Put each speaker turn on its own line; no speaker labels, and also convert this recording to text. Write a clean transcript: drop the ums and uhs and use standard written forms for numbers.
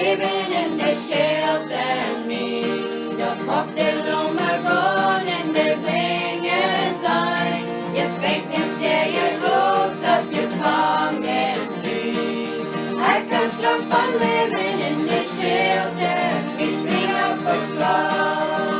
living in the shelter me. De mocktail om ögonen, det blänger sig. Jag fäktes där jag hopes att jag fången fly. I come strong from living in the shelter, fish me up for trouble.